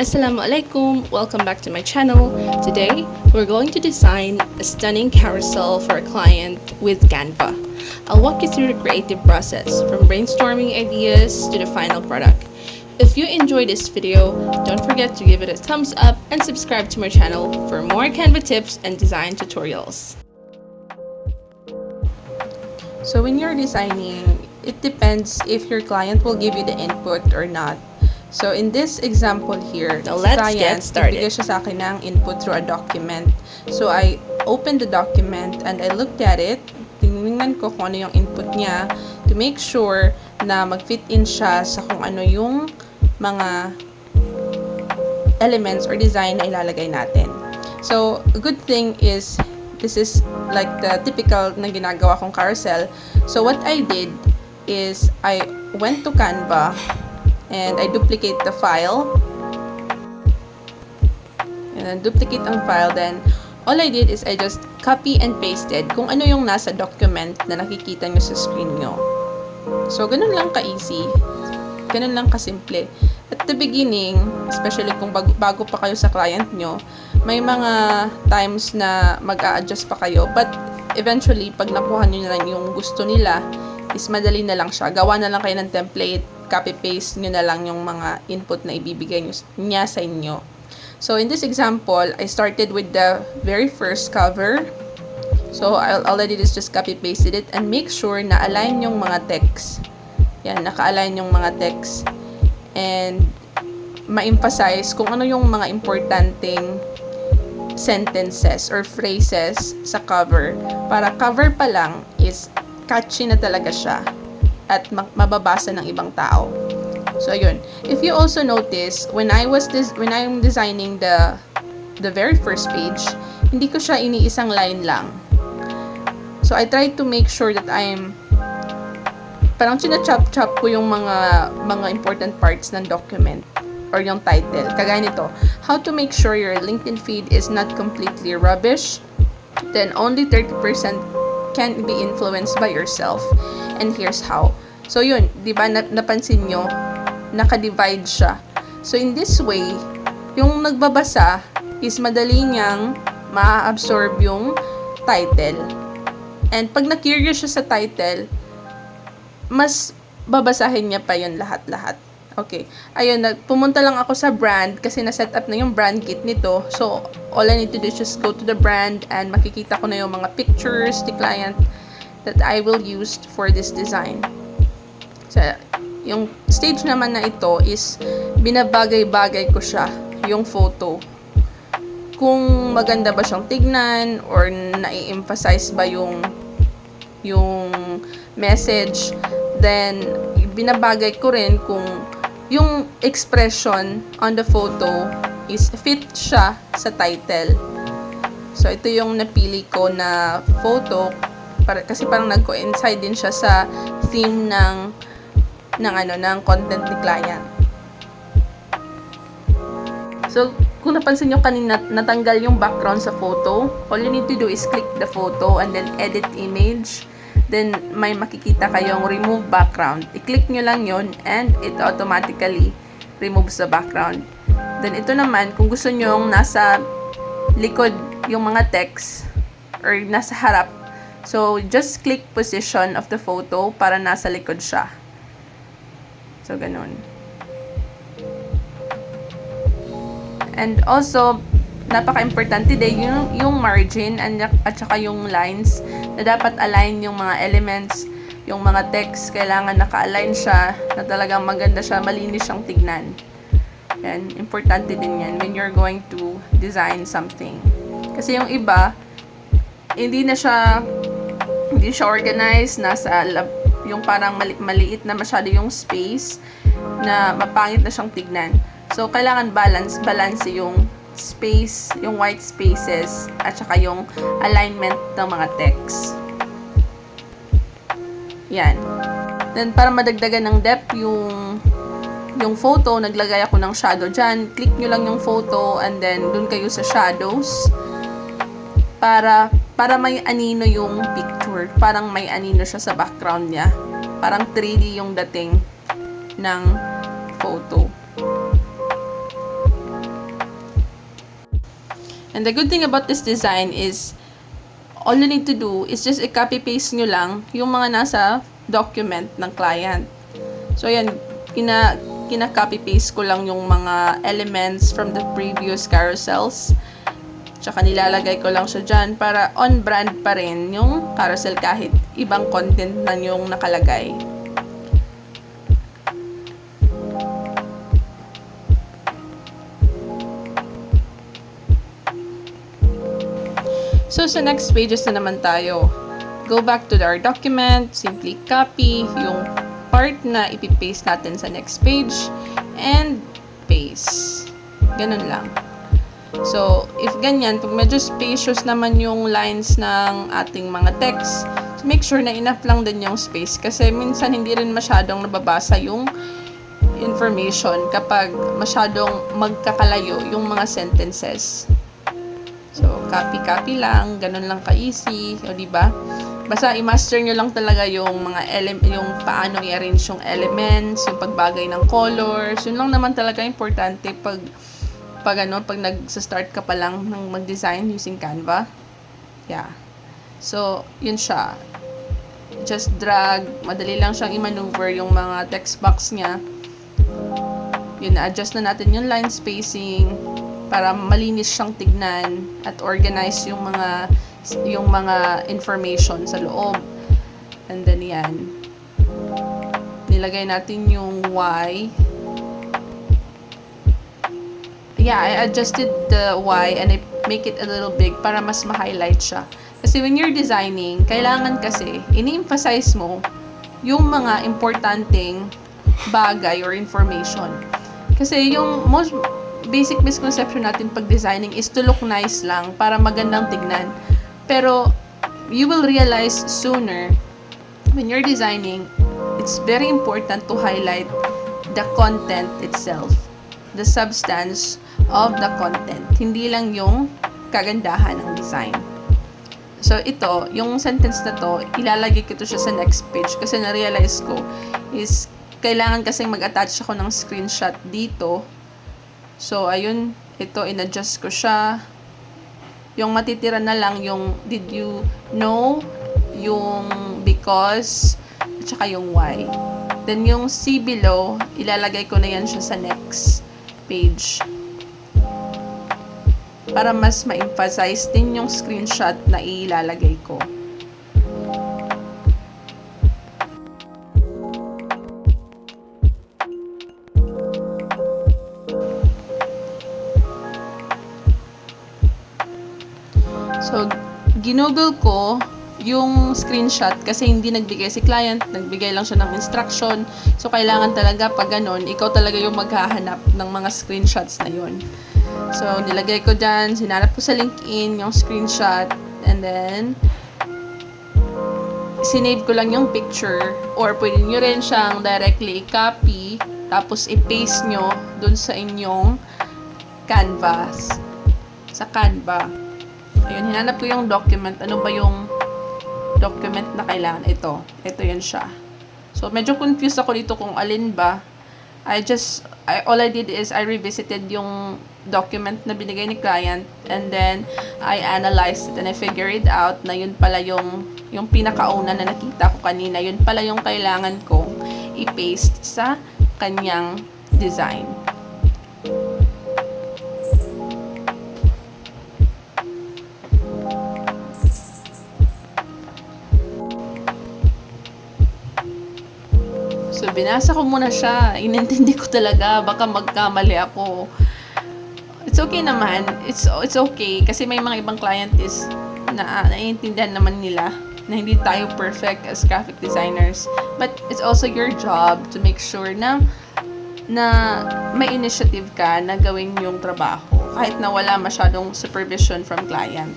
Assalamualaikum, welcome back to my channel. Today, we're going to design a stunning carousel for a client with Canva. I'll walk you through the creative process, from brainstorming ideas to the final product. If you enjoyed this video, don't forget to give it a thumbs up and subscribe to my channel for more Canva tips and design tutorials. So when you're designing, it depends if your client will give you the input or not. So in this example here, Now let's get started. nagbigay siya sa akin ng input through a document. So I opened the document and I looked at it. Tinignan ko kung ano yung input niya to make sure na mag-fit in siya sa kung ano yung mga elements or design na ilalagay natin. So a good thing is this is like the typical na ginagawa kong carousel. So what I did is I went to Canva and I duplicate the file. And then duplicate ang file. Then, all I did is I just copy and pasted kung ano yung nasa document na nakikita nyo sa screen nyo. So, ganun lang ka-easy. Ganun lang ka-simple. At the beginning, especially kung bago pa kayo sa client nyo, may mga times na mag-a-adjust pa kayo. But, eventually, pag nakuha nyo na lang yung gusto nila, is madali na lang siya. Gawa na lang kayo ng template, copy-paste nyo na lang yung mga input na ibibigay niya sa inyo. So, in this example, I started with the very first cover. So, all I did is just copy-pasted it and make sure na align yung mga text. Yan, naka-align yung mga text. And, ma-emphasize kung ano yung mga importanteng sentences or phrases sa cover. Para cover pa lang is catchy na talaga siya at mababasa ng ibang tao. So ayun, if you also notice when I'm designing the very first page, hindi ko siya iniisang line lang. So I try to make sure that parang china-chop-chop ko yung mga important parts ng document or yung title. Kagaya nito, how to make sure your LinkedIn feed is not completely rubbish, then only 30% can be influenced by yourself. And here's how. So yun, di ba napansin nyo, naka-divide siya. So in this way, yung nagbabasa is madali niyang ma-absorb yung title. And pag na-curious siya sa title, mas babasahin niya pa yun lahat-lahat. Okay. Ayun, pumunta lang ako sa brand kasi na-set up na yung brand kit nito. So, all I need to do is just go to the brand and makikita ko na yung mga pictures the client that I will use for this design. So, yung stage naman na ito is binabagay-bagay ko siya, yung photo. Kung maganda ba siyang tignan or na-emphasize ba yung message, then binabagay ko rin kung yung expression on the photo is fit siya sa title. So, ito yung napili ko na photo kasi parang nag-coincide din siya sa theme ng content ni client. So, kung napansin nyo kanina, natanggal yung background sa photo. All you need to do is click the photo and then edit image. Then, may makikita kayong remove background. I-click nyo lang yun and it automatically removes the background. Then, ito naman, kung gusto nyo yung nasa likod yung mga text or nasa harap, so, just click position of the photo para nasa likod siya. So, ganun. And also, napaka-importante din yung margin at saka yung lines na dapat align yung mga elements, yung mga text, kailangan naka-align siya, na talagang maganda siya, malinis siyang tignan. Yan, importante din yan when you're going to design something. Kasi yung iba, hindi siya organized, yung parang maliit na masyado yung space, na mapangit na siyang tignan. So, kailangan balance yung space, yung white spaces, at saka yung alignment ng mga text. Yan. Then, para madagdagan ng depth yung photo, naglagay ako ng shadow dyan. Click nyo lang yung photo and then dun kayo sa shadows para may anino yung picture. Parang may anino siya sa background niya. Parang 3D yung dating ng photo. And the good thing about this design is, all you need to do is just i-copy-paste nyo lang yung mga nasa document ng client. So, ayan, kina-copy-paste ko lang yung mga elements from the previous carousels. Tsaka nilalagay ko lang siya dyan para on-brand pa rin yung carousel kahit ibang content na yung nakalagay. So, sa next pages na naman tayo. Go back to our document, simply copy yung part na ipipaste natin sa next page, and paste. Ganun lang. So, if ganyan, pag medyo spacious naman yung lines ng ating mga text, make sure na enough lang din yung space kasi minsan hindi rin masyadong nababasa yung information kapag masyadong magkakalayo yung mga sentences. So, copy-copy lang, ganun lang ka-easy, o diba? Basta i-master nyo lang talaga yung mga yung paano i-arrange yung elements, yung pagbagay ng colors, yun lang naman talaga importante pag nag-start ka pa lang ng mag-design using Canva. Yeah. So, yun siya. Just drag, madali lang siyang i-maneuver yung mga text box niya. Yun, adjust na natin yung line spacing para malinis siyang tignan at organize yung mga information sa loob. And then yan. Nilagay natin yung Y. Yeah, I adjusted the Y and I make it a little big para mas ma-highlight siya. Kasi when you're designing, kailangan kasi ini-emphasize mo yung mga importanteng bagay or information. Kasi yung most basic misconception natin pag designing is to look nice lang para magandang tignan. Pero you will realize sooner when you're designing, it's very important to highlight the content itself, the substance of the content, hindi lang yung kagandahan ng design. So ito, yung sentence na to, ilalagay ko to siya sa next page kasi na-realize ko is kailangan kasing mag-attach ako ng screenshot dito. So ayun, ito in-adjust ko siya. Yung matitira na lang yung did you know, yung because, at saka yung why. Then yung C below, ilalagay ko na yan siya sa next page. Para mas ma-emphasize din yung screenshot na ilalagay ko. So, ginugol ko yung screenshot kasi hindi nagbigay si client, nagbigay lang siya ng instruction. So, kailangan talaga pag ganun, ikaw talaga yung maghahanap ng mga screenshots na yun. So, nilagay ko dyan, sinanap ko sa LinkedIn yung screenshot, and then, sinave ko lang yung picture, or pwede nyo rin siyang directly i-copy, tapos i-paste nyo dun sa inyong canvas, sa Canva. Ayun, hinanap ko yung document. Ano ba yung document na kailangan? Ito yun siya. So, medyo confused ako dito kung alin ba. All I did is I revisited yung document na binigay ni client, and then I analyzed it and I figured out na yun pala yung pinakauna na nakita ko kanina, yun pala yung kailangan kong i-paste sa kanyang design. So, binasa ko muna siya. Inintindi ko talaga. Baka magkamali ako. It's okay naman. It's okay. Kasi may mga ibang client is naiintindihan naman nila na hindi tayo perfect as graphic designers. But it's also your job to make sure na may initiative ka na gawin yung trabaho. Kahit na wala masyadong supervision from client.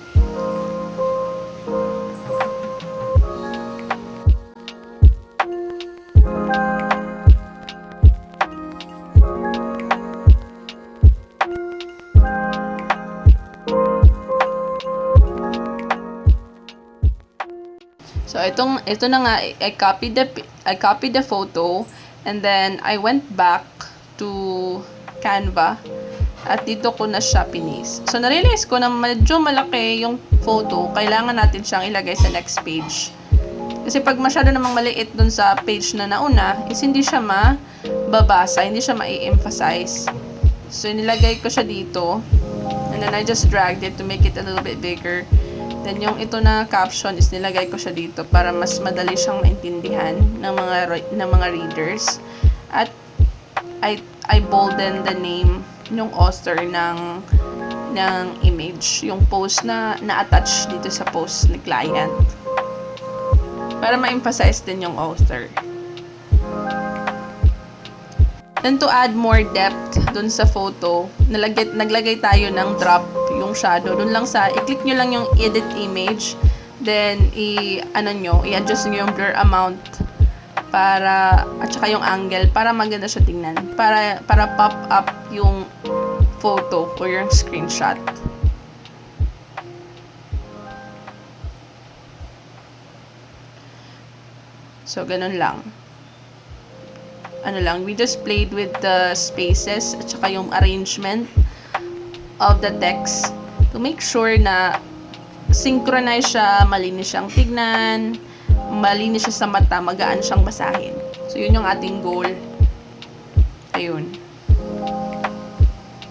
So, ito na nga, I copied the photo, and then I went back to Canva, At dito ko na siya pinis. So, narealize ko na medyo malaki yung photo. Kailangan natin siyang ilagay sa next page. Kasi pag masyado namang maliit dun sa page na nauna, is hindi siya mababasa, hindi siya ma-emphasize. So, nilagay ko siya dito. And then, I just dragged it to make it a little bit bigger. Then, yung ito na caption is nilagay ko siya dito para mas madali siyang maintindihan ng mga readers. At, I bolden the name yung author ng image, yung post na na-attach dito sa post ni client. Para ma-emphasize din yung author. Then to add more depth dun sa photo, naglagay tayo ng drop, yung shadow. Dun lang i-click nyo lang yung edit image, then i-adjust nyo yung blur amount at saka yung angle para maganda siya tingnan. Para pop up yung photo or yung screenshot. So, ganun lang. We just played with the spaces at saka yung arrangement of the text to make sure na synchronize siya, malinis siyang tignan, malinis siya sa mata, magaan siyang basahin. So, yun yung ating goal. Ayun.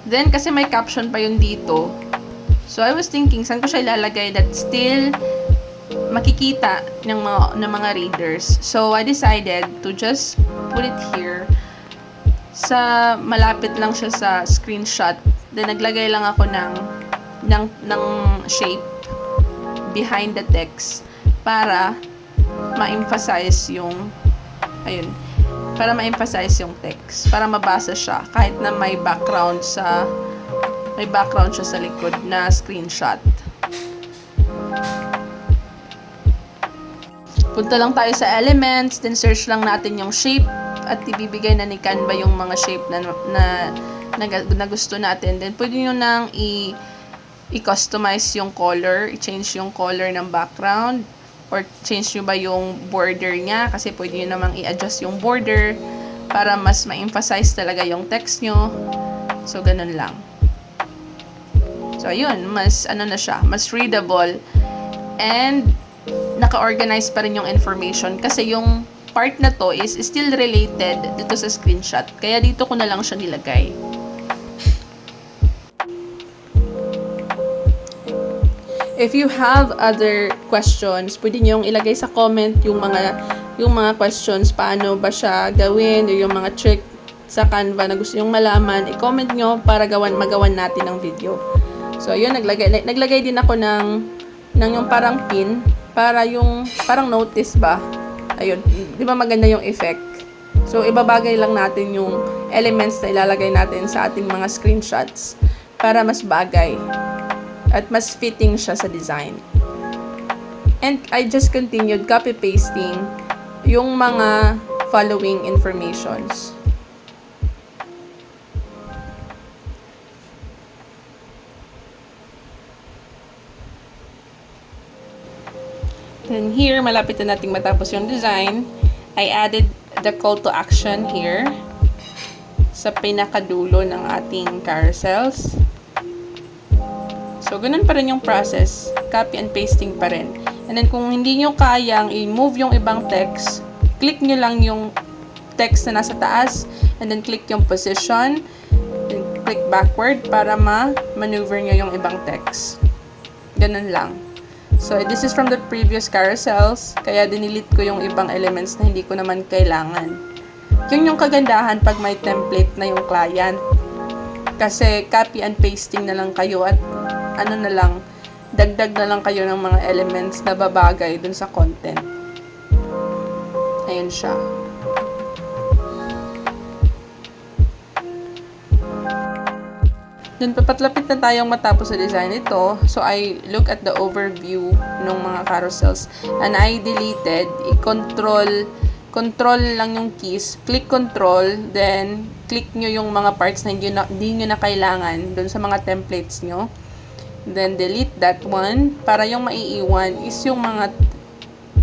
Then, kasi may caption pa yun dito. So, I was thinking, saan ko siya ilalagay that still makikita ng mga readers. So, I decided to just put it here. Malapit lang siya sa screenshot. Then, naglagay lang ako ng shape behind the text para ma-emphasize yung text. Para mabasa siya. Kahit na may background siya sa likod na screenshot. Punta lang tayo sa elements, then search lang natin yung shape at ibibigay na ni Canva yung mga shape na gusto natin. Then pwede nyo nang i-customize yung color, i-change yung color ng background, or change nyo ba yung border niya, kasi pwede nyo namang i-adjust yung border para mas ma-emphasize talaga yung text nyo. So, ganun lang. So, ayun, mas readable and naka-organize pa rin yung information kasi yung part na to is still related dito sa screenshot. Kaya dito ko na lang siya nilagay. If you have other questions, pwede nyo ilagay sa comment yung mga questions, paano ba siya gawin, o yung mga trick sa Canva na gusto nyong malaman, i-comment nyo para magawan natin ng video. So, yun, naglagay din ako ng yung parang pin, parang notice ba? Ayun, di ba maganda yung effect? So, ibabagay lang natin yung elements na ilalagay natin sa ating mga screenshots para mas bagay at mas fitting siya sa design. And I just continued copy-pasting yung mga following informations. Then here, malapit na nating matapos yung design. I added the call to action here sa pinakadulo ng ating carousels. So, ganun pa rin yung process. Copy and pasting pa rin. And then, kung hindi nyo kayang i-move yung ibang text, click nyo lang yung text na nasa taas, and then click yung position, then click backward para ma-maneuver nyo yung ibang text. Ganun lang. So, this is from the previous carousels, kaya dinilit ko yung ibang elements na hindi ko naman kailangan. Yun yung kagandahan pag may template na yung client. Kasi copy and pasting na lang kayo at dagdag na lang kayo ng mga elements na babagay dun sa content. Ayun siya. Dun papatlapit na tayong matapos sa design ito. So, I look at the overview ng mga carousels and I deleted, control lang yung keys, click control, then click nyo yung mga parts na hindi nyo na kailangan dun sa mga templates nyo. Then, delete that one para yung maiiwan is yung mga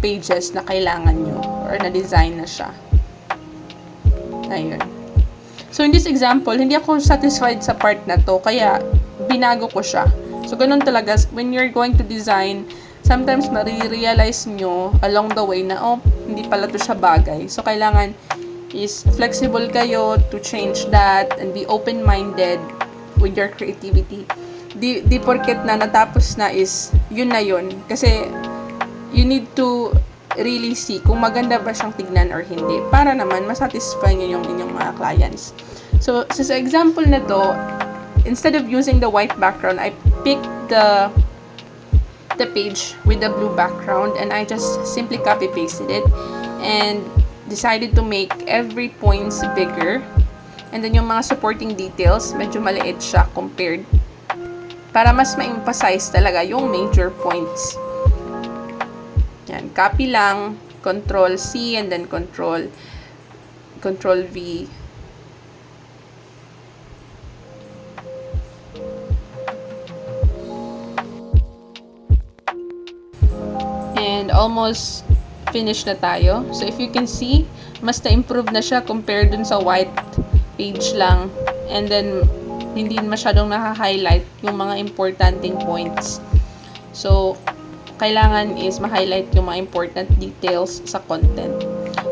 pages na kailangan nyo or na design na siya. Ayun. So, in this example, hindi ako satisfied sa part na to, kaya binago ko siya. So, ganun talaga, when you're going to design, sometimes marirealize nyo along the way na, oh, hindi pala to siya bagay. So, kailangan is flexible kayo to change that and be open-minded with your creativity. Di porket na natapos na is, yun na yun. Kasi, you need to really see kung maganda ba siyang tignan or hindi para naman masatisfy niyo yung inyong mga clients. So, sa example na to, instead of using the white background, I picked the page with the blue background and I just simply copy pasted it and decided to make every points bigger, and then yung mga supporting details medyo maliit siya compared para mas ma-emphasize talaga yung major points. Yan, copy lang, Control C and then Control V. And almost finished na tayo. So if you can see, mas na-improve na siya compared dun sa white page lang. And then hindi masyadong naka-highlight yung mga importanting points. So kailangan is ma-highlight yung mga important details sa content.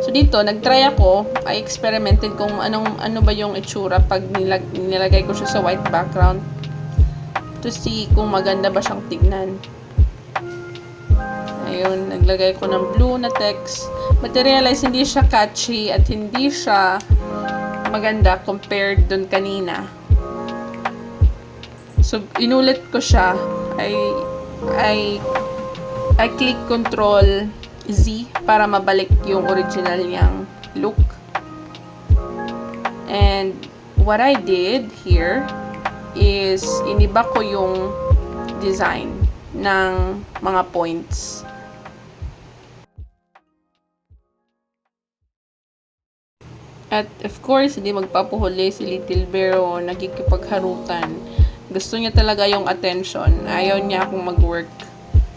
So dito, nag-try ako, I experimented kung ano ba yung itsura pag nilagay ko siya sa white background to see kung maganda ba siyang tignan. Ayun, naglagay ko ng blue na text. But I realize hindi siya catchy at hindi siya maganda compared dun kanina. So, inulit ko siya. I click Control Z para mabalik yung original niyang look. And what I did here is iniba ko yung design ng mga points. At of course, hindi magpapuhuli si Little Bear o nagkikipagharutan. Gusto niya talaga yung attention. Ayaw niya akong mag-work.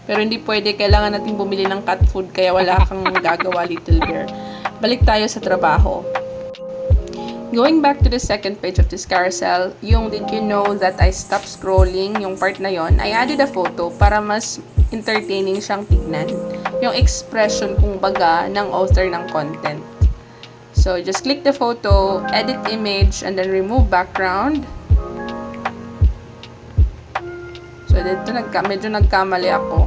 Pero hindi pwede, kailangan natin bumili ng cat food kaya wala kang gagawa, Little Bear. Balik tayo sa trabaho. Going back to the second page of this carousel, yung did you know that I stopped scrolling, yung part na yon, I added a photo para mas entertaining siyang tignan. Yung expression kung baga ng author ng content. So, just click the photo, edit image, and then remove background. So, dito medyo nagkamali ako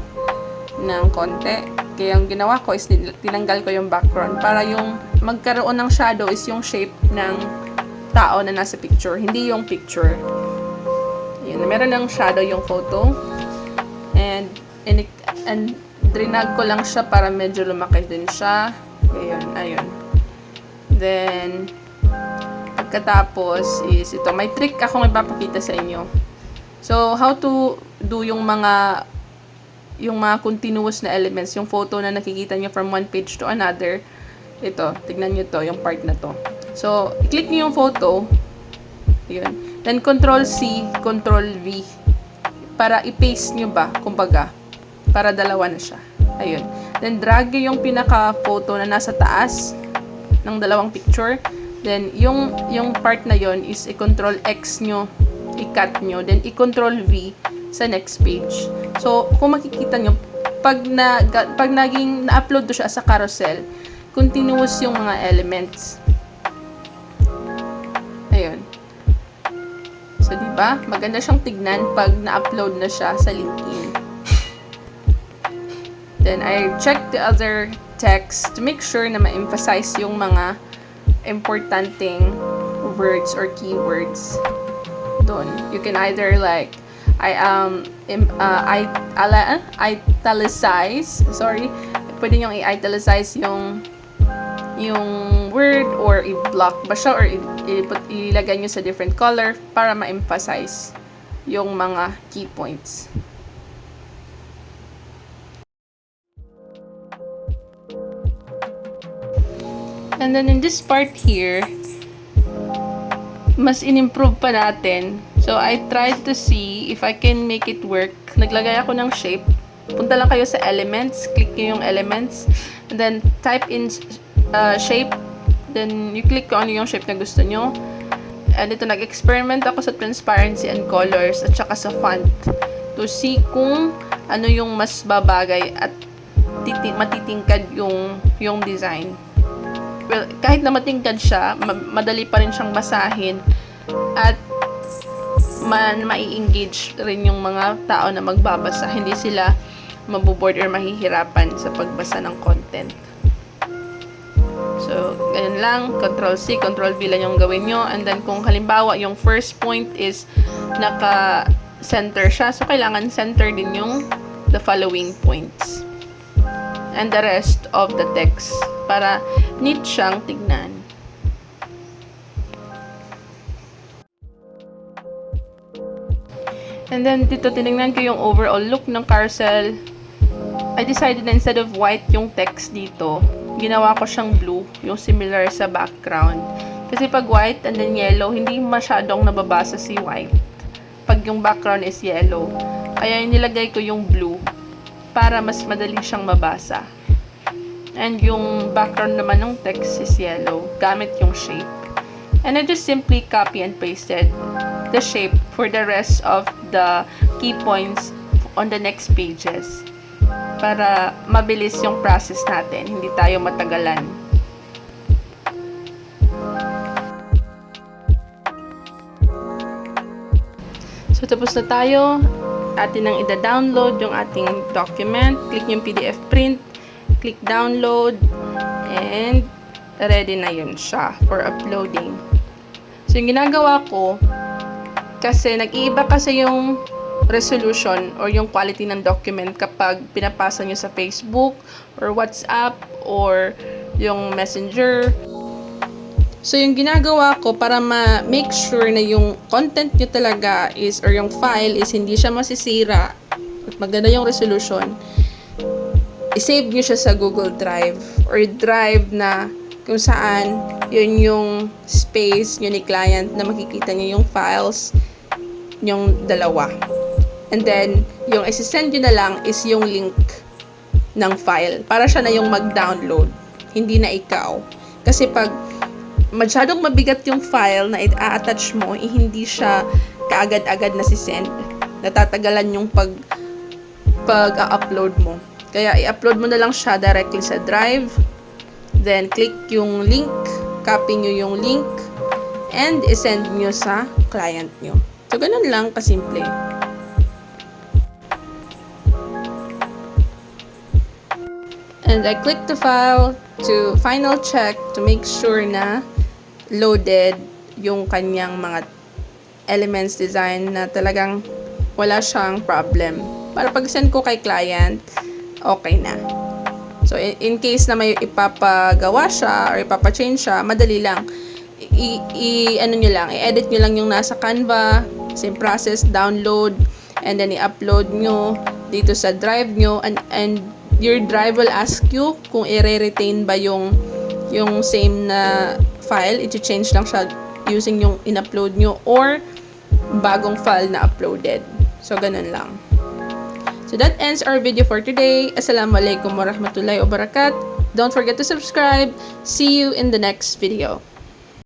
ng konti. Kaya yung ginawa ko is tinanggal ko yung background para yung magkaroon ng shadow is yung shape ng tao na nasa picture, hindi yung picture. Yun, meron ng shadow yung photo. And drinag ko lang siya para medyo lumaki din siya. Ayun. Then, pagkatapos is ito. May trick akong ipapakita sa inyo. So, how to do yung mga continuous na elements, yung photo na nakikita nyo from one page to another. Ito, tignan nyo to, yung part na to. So, i-click nyo yung photo. Yun. Then, Control C, Control V. Para i-paste nyo ba, kumbaga. Para dalawa na siya. Ayun. Then, drag nyo yung pinaka-photo na nasa taas ng dalawang picture. Then, yung part na yon is i-Control X nyo, i-cut nyo, then i-Control V sa next page. So, kung makikita nyo, pag naging na-upload to siya sa carousel, continuous yung mga elements. Ayun. So, diba? Maganda siyang tignan pag na-upload na siya sa LinkedIn. Then, I check the other text to make sure na ma-emphasize yung mga importanteng words or keywords doon. You can either like italicize, pwede nyo i-italicize yung word or i-block ba siya or ilagay nyo sa different color para ma-emphasize yung mga key points. And then in this part here, mas in-improve pa natin. So, I tried to see if I can make it work. Naglagay ako ng shape. Punta lang kayo sa elements. Click nyo yung elements. And then, type in shape. Then, you click kung ano yung shape na gusto nyo. And ito, nag-experiment ako sa transparency and colors at saka sa font to see kung ano yung mas babagay at matitingkad yung design. Well, kahit na matingkad siya, madali pa rin siyang basahin at mai-engage rin yung mga tao na magbabasa. Hindi sila maboboard or mahihirapan sa pagbasa ng content. So, ganun lang. Control-C, Control-V lang yung gawin nyo. And then, kung halimbawa, yung first point is naka-center siya. So, kailangan center din yung the following points. And the rest of the text. Para neat siyang tignan. And then, dito, tinignan ko yung overall look ng carousel. I decided na instead of white yung text dito, ginawa ko siyang blue, yung similar sa background. Kasi pag white and then yellow, hindi masyadong nababasa si white. Pag yung background is yellow. Kaya nilagay ko yung blue para mas madali siyang mabasa. And yung background naman ng text is yellow, gamit yung shape. And I just simply copy and pasted the shape for the rest of the key points on the next pages. Para mabilis yung process natin, hindi tayo matagalan. So, tapos na tayo. Atin nang ida-download yung ating document. Click yung PDF print. Click download. And ready na yun siya for uploading. So, yung ginagawa ko, kasi nag-iiba kasi yung resolution or yung quality ng document kapag pinapasa nyo sa Facebook or WhatsApp or yung Messenger. So, yung ginagawa ko para ma-make sure na yung content nyo talaga is, or yung file is hindi siya masisira at maganda yung resolution, i-save nyo siya sa Google Drive or Drive na kung saan yun yung space nyo ni client na makikita nyo yung files yung dalawa. And then, yung isi-send nyo na lang is yung link ng file. Para siya na yung mag-download. Hindi na ikaw. Kasi pag masyadong mabigat yung file na i-attach mo, hindi siya kaagad-agad na si-send. Natatagalan yung pag-upload mo. Kaya i-upload mo na lang siya directly sa Drive. Then, click yung link. Copy nyo yung link. And i-send nyo sa client nyo. So, ganun lang kasimple. And I click the file to final check to make sure na loaded yung kanyang mga elements design na talagang wala siyang problem. Para pag-send ko kay client, okay na. So, in case na may ipapagawa siya or ipapa-change siya, madali lang. I-edit nyo lang yung nasa Canva, same process, download, and then i-upload nyo dito sa drive nyo, and your drive will ask you kung i-retain ba yung same na file, i-change lang siya using yung in-upload nyo or bagong file na uploaded. So, ganun lang. So, that ends our video for today. Assalamualaikum warahmatullahi wabarakatuh. Don't forget to subscribe. See you in the next video.